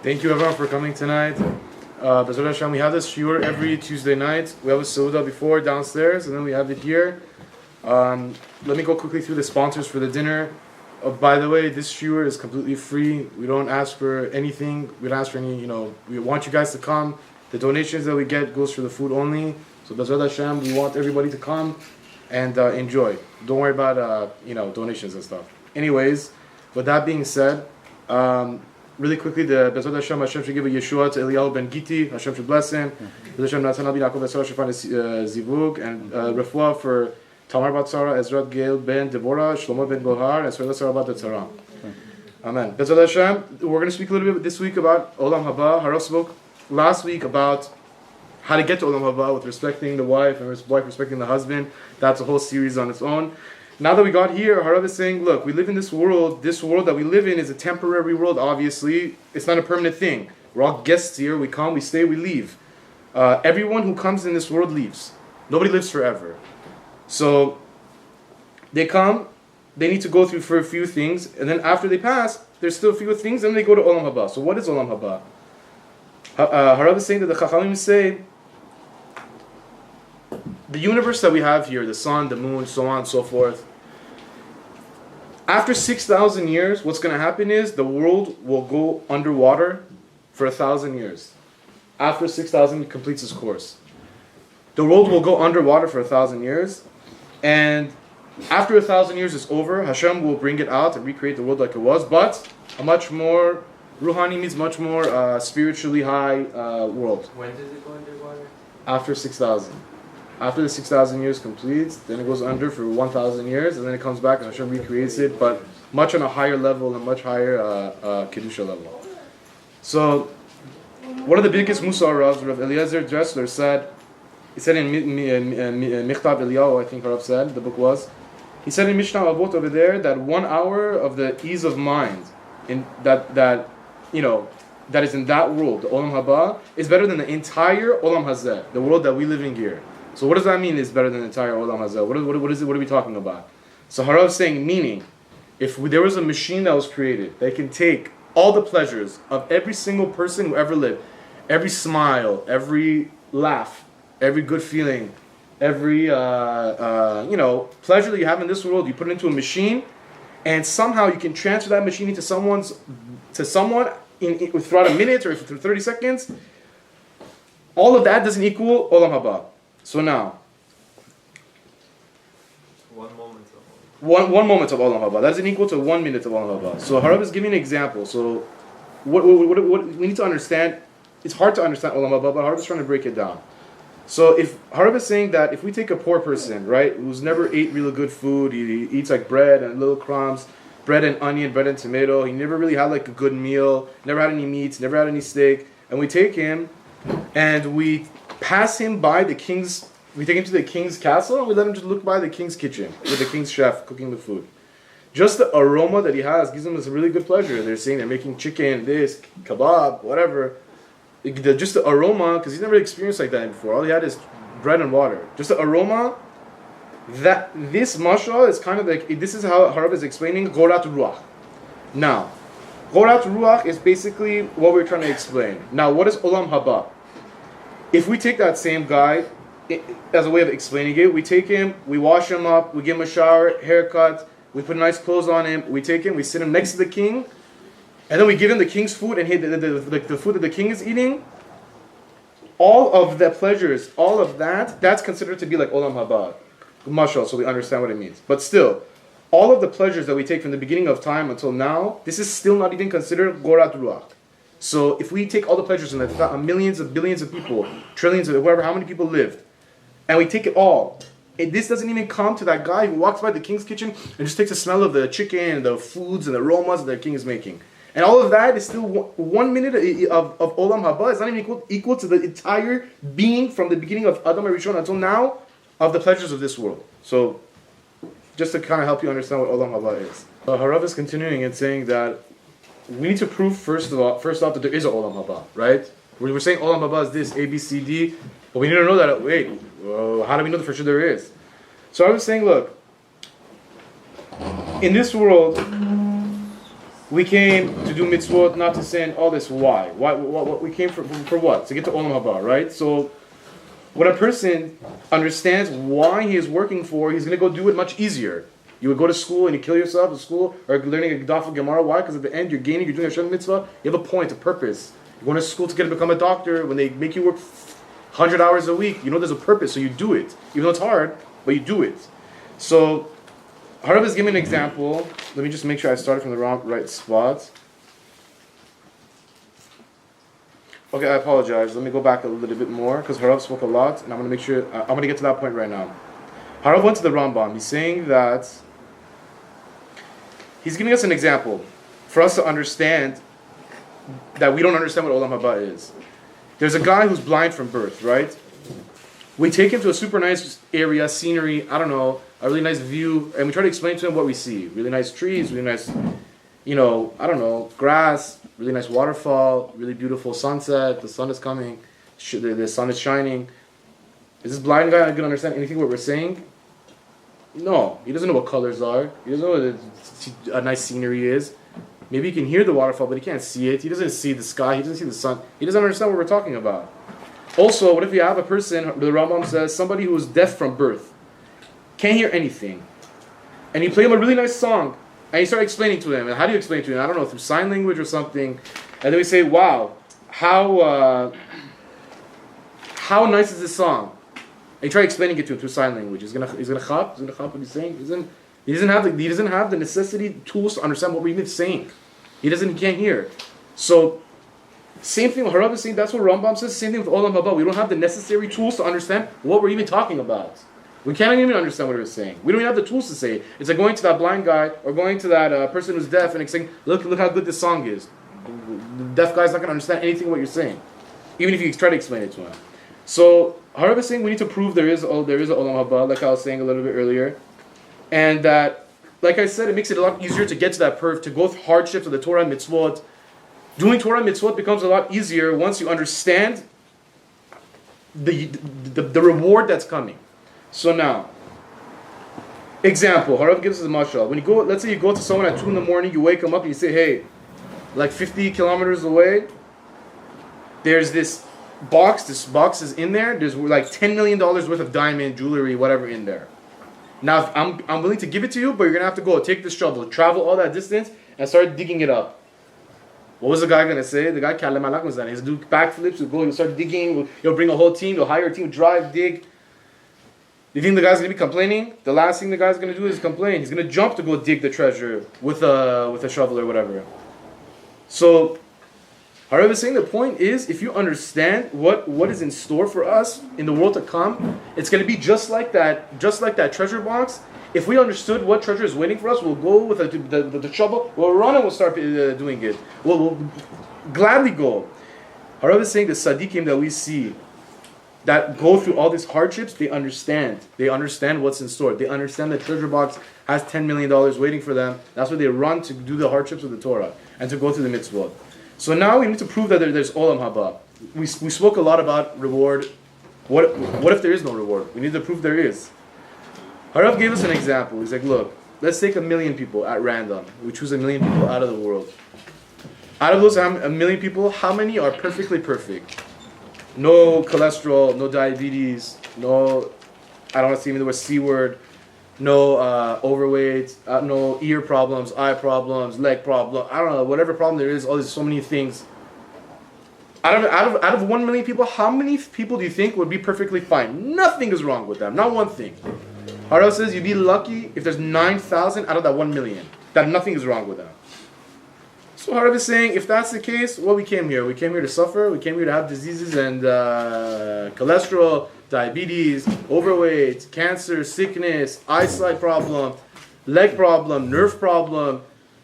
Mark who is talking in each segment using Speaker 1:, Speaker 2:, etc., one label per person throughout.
Speaker 1: Thank you everyone for coming tonight. B'ezrat Hashem, we have this shiur every Tuesday night. We have a Seudah before downstairs, and then we have it here. Let me go quickly through the sponsors for the dinner. By the way, this shiur is completely free. We don't ask for anything. We don't ask for any, we want you guys to come. The donations that we get goes for the food only. So B'ezrat Hashem, we want everybody to come and enjoy. Don't worry about, donations and stuff. Anyways, with that being said, really quickly, the B'ezrat Hashem should give a Yeshua to Eliyahu ben Giti. Hashem should bless him. B'ezrat Hashem, Natanel ben Yaakov Esra should find a zivug, and refuah for Tamar bat Sarah, Ezrat Gail ben Deborah, Shlomo ben Gohar, and Shlita Sarah bat Tzara. Amen. B'ezrat Hashem, we're going to speak a little bit this week about Olam Haba. Harav spoke last week about how to get to Olam Haba with respecting the wife and wife respecting the husband. That's a whole series on its own. Now that we got here, Harav is saying, look, we live in this world that we live in is a temporary world, obviously. It's not a permanent thing. We're all guests here. We come, we stay, we leave. Everyone who comes in this world leaves. Nobody lives forever. So, they come, they need to go through for a few things, and then after they pass, there's still a few things, and then they go to Olam Haba. So what is Olam Haba? Harav is saying that the Chachamim say, the universe that we have here, the sun, the moon, so on and so forth, after 6,000 years, what's going to happen is the world will go underwater for 1,000 years. After 6,000, it completes its course. The world will go underwater for 1,000 years, and after 1,000 years is over, Hashem will bring it out and recreate the world like it was, but a much more, Ruhani means much more spiritually high world.
Speaker 2: When does it go underwater?
Speaker 1: After 6,000. After the 6,000 years completes, then it goes under for 1,000 years, and then it comes back and Hashem recreates it, but much on a higher level and much higher Kedusha level. So, one of the biggest Musar Ravs, Rav Eliezer Dressler said, he said in Michtav Eliyahu, I think Harav said, the book was, he said in Mishnah Avot over there that 1 hour of the ease of mind in that is in that world, the Olam Haba, is better than the entire Olam Hazeh, the world that we live in here. So what does that mean is better than the entire Olam Hazeh? What is it? What are we talking about? So Harav is saying, meaning, if there was a machine that was created that can take all the pleasures of every single person who ever lived, every smile, every laugh, every good feeling, every pleasure that you have in this world, you put it into a machine, and somehow you can transfer that machine into someone throughout a minute or through 30 seconds. All of that doesn't equal Olam Haba. So now, one moment of Olam Haba. That isn't equal to 1 minute of Olam Haba. So Harav is giving an example. So what we need to understand, it's hard to understand Olam Haba, but Harav is trying to break it down. So if Harav is saying that if we take a poor person, right, who's never ate really good food, he eats like bread and little crumbs, bread and onion, bread and tomato, he never really had like a good meal, never had any meats, never had any steak, and we take him and we pass him by the king's, we take him to the king's castle and we let him just look by the king's kitchen with the king's chef cooking the food. Just the aroma that he has gives him this really good pleasure. They're saying they're making chicken, this, kebab, whatever. Just the aroma, because he's never experienced like that before. All he had is bread and water. Just the aroma, that this mashal is kind of like, this is how Harav is explaining Gorat Ruach. Now, Gorat Ruach is basically what we're trying to explain. Now, what is Olam Haba? If we take that same guy, as a way of explaining it, we take him, we wash him up, we give him a shower, haircut, we put nice clothes on him, we take him, we sit him next to the king, and then we give him the king's food and the food that the king is eating. All of the pleasures, all of that, that's considered to be like Olam Haba. Mashal, so we understand what it means. But still, all of the pleasures that we take from the beginning of time until now, this is still not even considered Gorat Ruach. So if we take all the pleasures in the millions of billions of people, trillions of whoever, how many people lived, and we take it all, this doesn't even come to that guy who walks by the king's kitchen and just takes a smell of the chicken and the foods and the aromas that the king is making. And all of that is still 1 minute of Olam Haba. It's not even equal to the entire being from the beginning of Adam Rishon until now of the pleasures of this world. So, just to kind of help you understand what Olam Haba is. Harav is continuing and saying that we need to prove first off that there is a Olam Haba, right? We're saying Olam Haba is this, A, B, C, D, but we need to know that, how do we know that for sure there is? So I was saying, look, in this world, We came to do mitzvot, not to sin, all this. Why? What we came for what? To get to Olam Haba, right? So, when a person understands why he is working for, he's going to go do it much easier. You would go to school and you kill yourself at school, or learning a daf of Gemara. Why? Because at the end you're gaining, you're doing a Hashem mitzvah. You have a point, a purpose. You're going to school to become a doctor. When they make you work 100 hours a week, you know there's a purpose, so you do it. Even though it's hard, but you do it. So, Harav is giving an example. Let me just make sure I started from the right spot. Okay, I apologize. Let me go back a little bit more because Harav spoke a lot, and I'm going to make sure I'm going to get to that point right now. Harav went to the Rambam. He's saying that he's giving us an example for us to understand that we don't understand what Olam Haba is. There's a guy who's blind from birth, right? We take him to a super nice area, scenery, I don't know, a really nice view, and we try to explain to him what we see. Really nice trees, really nice, I don't know, grass, really nice waterfall, really beautiful sunset, the sun is coming, the sun is shining. Is this blind guy going to understand anything what we're saying? No, he doesn't know what colors are. He doesn't know what a nice scenery is. Maybe he can hear the waterfall, but he can't see it. He doesn't see the sky. He doesn't see the sun. He doesn't understand what we're talking about. Also, what if you have a person, the Rambam says, somebody who is deaf from birth, can't hear anything, and you play him a really nice song, and you start explaining to him, and how do you explain to him? I don't know, through sign language or something, and then we say, wow, how nice is this song? And you try explaining it to him through sign language. He's gonna chop what he's saying. He doesn't have the necessity tools to understand what we're even saying. He can't hear. So same thing with Harav is saying, that's what Rambam says, same thing with Olam Haba. We don't have the necessary tools to understand what we're even talking about. We can't even understand what we're saying. We don't even have the tools to say it. It's like going to that blind guy or going to that person who's deaf and saying, look how good this song is. The deaf guy's not going to understand anything what you're saying, even if you try to explain it to him. So Harav is saying we need to prove there is a Olam Haba, like I was saying a little bit earlier, and that, like I said, it makes it a lot easier to get to that to go through hardships of the Torah and mitzvot. Doing Torah and mitzvot becomes a lot easier once you understand the reward that's coming. So now, example, Harav gives us a mashal. When you go, let's say you go to someone at 2 in the morning, you wake them up and you say, hey, like 50 kilometers away, there's this box is in there, there's like $10 million worth of diamond, jewelry, whatever in there. Now, I'm willing to give it to you, but you're going to have to go, take this shovel, travel all that distance, and start digging it up. What was the guy going to say? The guy, Kalem Alak was that. He'll do backflips, he'll start digging, he'll bring a whole team, he'll hire a team, drive, dig. Do you think the guy's going to be complaining? The last thing the guy's going to do is complain. He's going to jump to go dig the treasure with a shovel or whatever. So, Harav is saying the point is, if you understand what is in store for us in the world to come, it's going to be just like that treasure box. If we understood what treasure is waiting for us, we'll go with the shovel, we'll run and we'll start doing it. We'll gladly go. Harav is saying the tzaddikim that we see, that go through all these hardships, they understand. They understand what's in store. They understand the treasure box has $10 million waiting for them. That's why they run to do the hardships of the Torah and to go through the mitzvot. So now we need to prove that there's Olam Haba. We spoke a lot about reward. What if there is no reward? We need to prove there is. Harav gave us an example. He's like, look, let's take 1 million people at random. We choose 1 million people out of the world. Out of those 1 million people, how many are perfectly perfect? No cholesterol, no diabetes, no, I don't want to see even the word C word, no overweight, no ear problems, eye problems, leg problem, I don't know, whatever problem there is, there's so many things. Out of 1 million people, how many people do you think would be perfectly fine? Nothing is wrong with them, not one thing. Harav says you'd be lucky if there's 9,000 out of that 1 million, that nothing is wrong with them. So Harav is saying, if that's the case, well, we came here. We came here to suffer. We came here to have diseases and cholesterol, diabetes, overweight, cancer, sickness, eyesight problem, leg problem, nerve problem,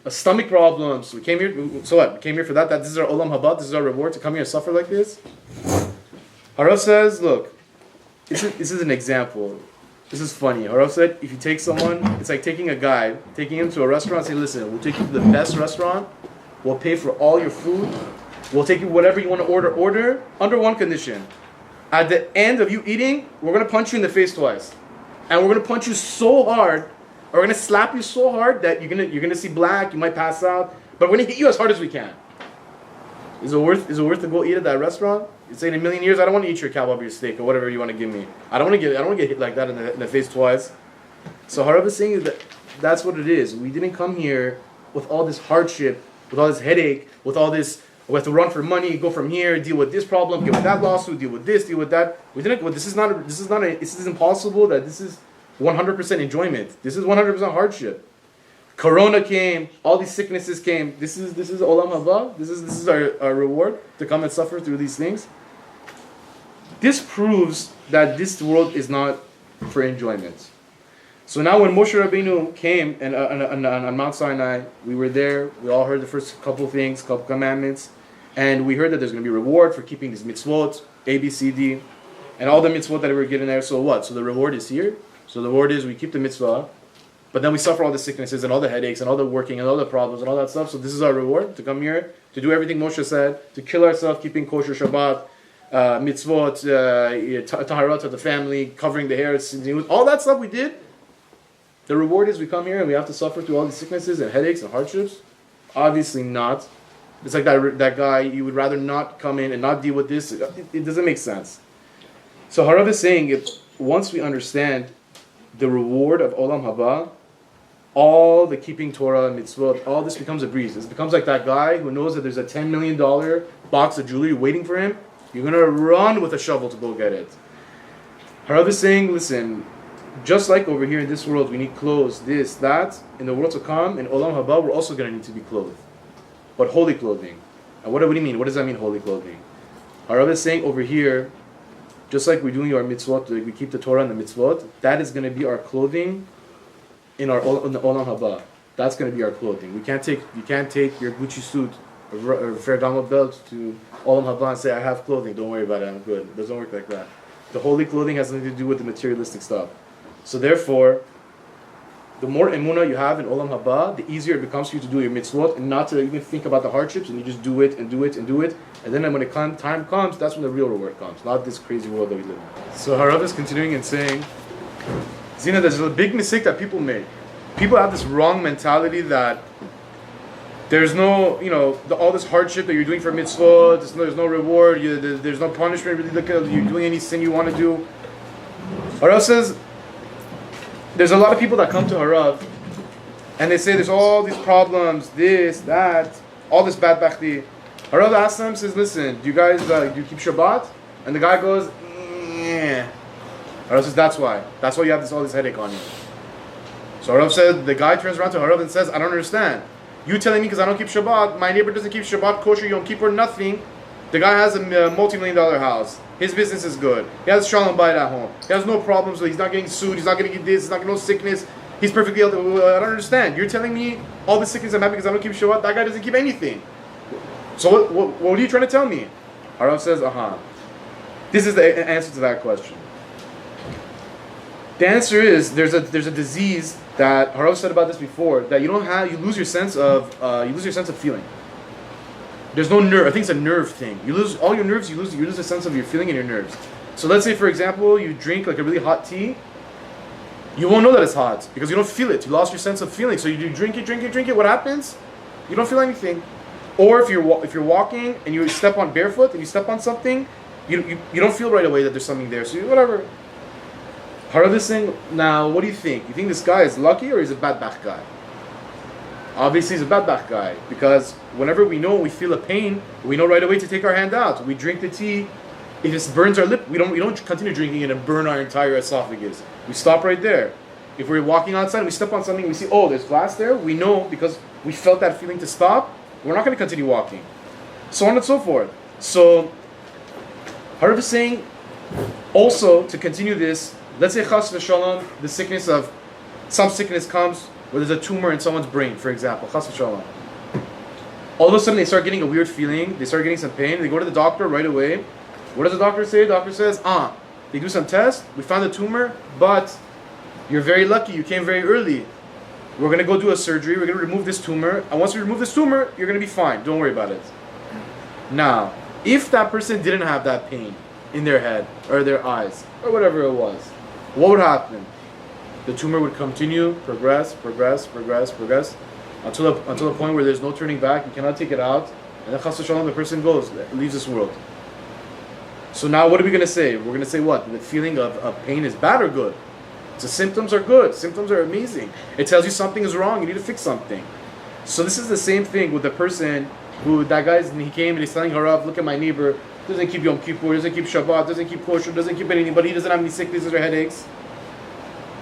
Speaker 1: stomach problems. We came here. So what? We came here for that. This is our olam haba. This is our reward to come here and suffer like this. Harav says, look, this is an example. This is funny. Harav said, if you take someone, it's like taking a guy, taking him to a restaurant, and say, listen, we'll take you to the best restaurant. We'll pay for all your food. We'll take you whatever you want to order under one condition. At the end of you eating, we're going to punch you in the face twice. And we're going to punch you so hard, or we're going to slap you so hard that you're going to see black, you might pass out, But we're gonna hit you as hard as we can. Is it worth to go eat at that restaurant? You say in a million years, I don't want to eat your kebab or your steak or whatever you want to give me. I don't want to get hit like that in the face twice. So Harav is saying that that's what it is. We didn't come here with all this hardship, with all this headache, with all this. We have to run for money, go from here, deal with this problem, deal with that lawsuit, deal with this, deal with that. We didn't. Well, this is impossible. That this is 100% enjoyment. This is 100% hardship. Corona came, all these sicknesses came. This is Olam Haba. This is our reward to come and suffer through these things. This proves that this world is not for enjoyment. So now when Moshe Rabbeinu came and on Mount Sinai, we were there. We all heard the first couple things, couple commandments, and we heard that there's going to be reward for keeping these mitzvot, A, B, C, D, and all the mitzvot that we were given there. So what? So the reward is here. So the reward is we keep the mitzvah. But then we suffer all the sicknesses and all the headaches and all the working and all the problems and all that stuff. So this is our reward, to come here, to do everything Moshe said, to kill ourselves, keeping kosher Shabbat, mitzvot, taharat of the family, covering the hair, all that stuff we did. The reward is we come here and we have to suffer through all these sicknesses and headaches and hardships? Obviously not. It's like that guy, you would rather not come in and not deal with this. It doesn't make sense. So Harav is saying, if once we understand the reward of Olam Haba, all the keeping Torah, mitzvot, all this becomes a breeze. It becomes like that guy who knows that there's a $10 million box of jewelry waiting for him. You're going to run with a shovel to go get it. Harav is saying, listen, just like over here in this world, we need clothes, this, that. In the world to come, in Olam Haba, we're also going to need to be clothed. But holy clothing. And what do you mean? What does that mean, holy clothing? Harav is saying over here, just like we're doing our mitzvot, we keep the Torah and the mitzvot, that is going to be our clothing in the Olam Haba. That's going to be our clothing. You can't take your Gucci suit or Ferragamo belt to Olam Haba and say, I have clothing, don't worry about it, I'm good. It doesn't work like that. The holy clothing has nothing to do with the materialistic stuff. So therefore, the more emunah you have in Olam Haba, the easier it becomes for you to do your mitzvot and not to even think about the hardships, and you just do it and do it and do it. And then when time comes, that's when the real reward comes, not this crazy world that we live in. So Harav is continuing and saying, Zina, there's a big mistake that people make. People have this wrong mentality that there's no, all this hardship that you're doing for mitzvot, there's no reward, there's no punishment, really look at you doing any sin you want to do. Harav says, there's a lot of people that come to Harav and they say there's all these problems, this, that, all this bad bachti. Harav asks them, says, listen, do you guys do you keep Shabbat? And the guy goes, yeah. Harav says, that's why you have all this headache on you. So Harav said, the guy turns around to Harav and says, I don't understand. You telling me because I don't keep Shabbat, my neighbor doesn't keep Shabbat, kosher, Yom Kippur, nothing. The guy has a multi-million-dollar house. His business is good. He has Shalom Bayit at home. He has no problems. He's not getting sued. He's not getting this. He's not getting no sickness. He's perfectly healthy. I don't understand. You're telling me all the sickness I'm having because I don't keep Shabbat? That guy doesn't keep anything. So what are you trying to tell me? Harav says, This is the answer to that question. The answer is there's a disease that Harav said about this before, that you lose your sense of feeling. There's no nerve. I think it's a nerve thing. You lose all your nerves. You lose a sense of your feeling in your nerves. So let's say, for example, you drink like a really hot tea. You won't know that it's hot because you don't feel it. You lost your sense of feeling. So you drink it. What happens? You don't feel anything. Or if you're walking and you step on barefoot and you step on something, you don't feel right away that there's something there. So whatever. Harav is saying, now what do you think? You think this guy is lucky or is a bad bach guy? Obviously he's a bad bach guy because whenever we feel a pain, we know right away to take our hand out. We drink the tea. If it burns our lip, we don't continue drinking it and burn our entire esophagus. We stop right there. If we're walking outside, we step on something, we see, there's glass there. We know because we felt that feeling to stop. We're not going to continue walking. So on and so forth. So Harav is saying also to continue this. Let's say chas v'shalom, some sickness comes where there's a tumor in someone's brain, for example, chas v'shalom. All of a sudden they start getting a weird feeling, they start getting some pain, they go to the doctor right away. What does the doctor say? The doctor says, they do some tests, we found the tumor, but you're very lucky, you came very early. We're going to go do a surgery, we're going to remove this tumor, and once we remove this tumor, you're going to be fine, don't worry about it. Now, if that person didn't have that pain in their head, or their eyes, or whatever it was, what would happen? The tumor would continue, progress, until the point where there's no turning back. You cannot take it out, and then chas v'shalom, the person leaves this world. So now, what are we going to say? We're going to say what? The feeling of pain is bad or good? The symptoms are good. Symptoms are amazing. It tells you something is wrong. You need to fix something. So this is the same thing with the person who, he came and he's telling Harav, look at my neighbor, doesn't keep Yom Kippur, doesn't keep Shabbat, doesn't keep kosher, doesn't keep anything, but he doesn't have any sicknesses or headaches.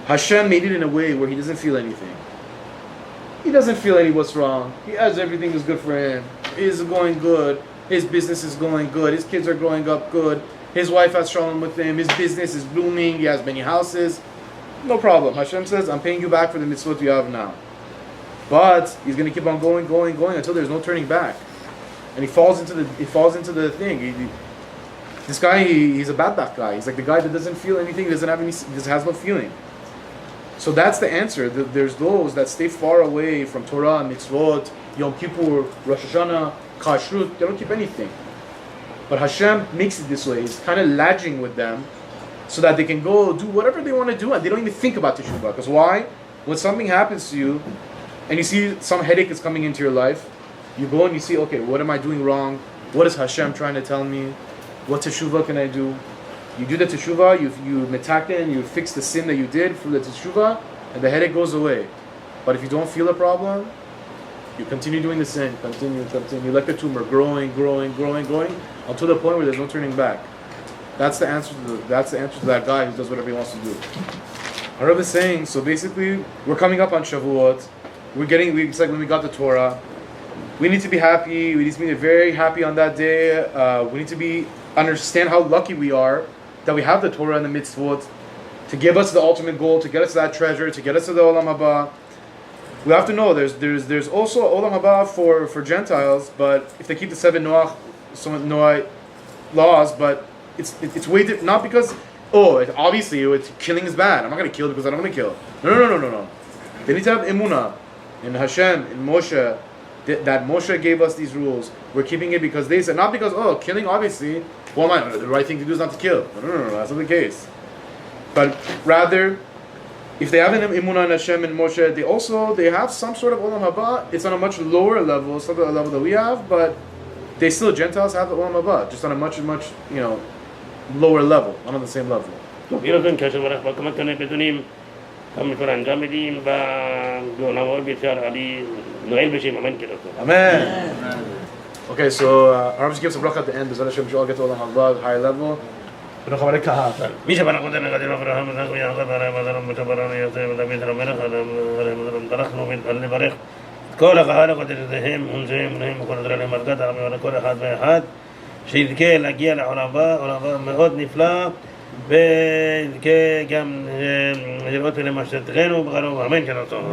Speaker 1: Hashem made it in a way where he doesn't feel anything. He doesn't feel what's wrong. He has everything is good for him. He's going good. His business is going good. His kids are growing up good. His wife has shalom with him. His business is blooming. He has many houses. No problem. Hashem says, I'm paying you back for the mitzvot you have now. But he's going to keep on going until there's no turning back. And he falls into the thing. This guy, he's a bad guy. He's like the guy that doesn't feel anything, has no feeling. So that's the answer. There's those that stay far away from Torah, mitzvot, Yom Kippur, Rosh Hashanah, Kashrut. They don't keep anything. But Hashem makes it this way. He's kind of ladging with them so that they can go do whatever they want to do and they don't even think about teshuvah. Because why? When something happens to you and you see some headache is coming into your life, you go and you see, okay, what am I doing wrong? What is Hashem trying to tell me? What teshuvah can I do? You do the teshuvah, you metaken, you fix the sin that you did for the teshuvah, and the headache goes away. But if you don't feel a problem, you continue doing the sin, continue, like the tumor, growing, until the point where there's no turning back. That's the answer to that guy who does whatever he wants to do. Harav is saying, so basically, we're coming up on Shavuot. It's like when we got the Torah. We need to be happy. We need to be very happy on that day. We need to understand how lucky we are that we have the Torah and the mitzvot to give us the ultimate goal, to get us to that treasure, to get us to the Olam Haba. We have to know there's also Olam Haba for Gentiles, but if they keep the 7 Noah laws, but it's way different. Not because obviously killing is bad. I'm not going to kill because I don't want to kill. No. They need to have emunah in Hashem, in Moshe. That Moshe gave us these rules. We're keeping it because they said, not because, killing, obviously, the right thing to do is not to kill. No, that's not the case. But rather, if they have an emunah in Hashem and Moshe, they have some sort of Olam Haba. It's on a much lower level, it's not the level that we have, but Gentiles have the Olam Haba, just on a much, lower level, not on the same level. Amen. Okay, so Harav just gives a bracha at the end. Bezrat Hashem, we should all get to Olam Haba, higher level.
Speaker 2: כל הקהל הקודשותיהם ונזוהים ונהם וכל עזרה למלכת העמים ולכל אחד ואחד שיזכה להגיע לעולם הבא מאוד נפלא ויזכה גם לראות ולמשתתנו בקרוב אמן כן רצון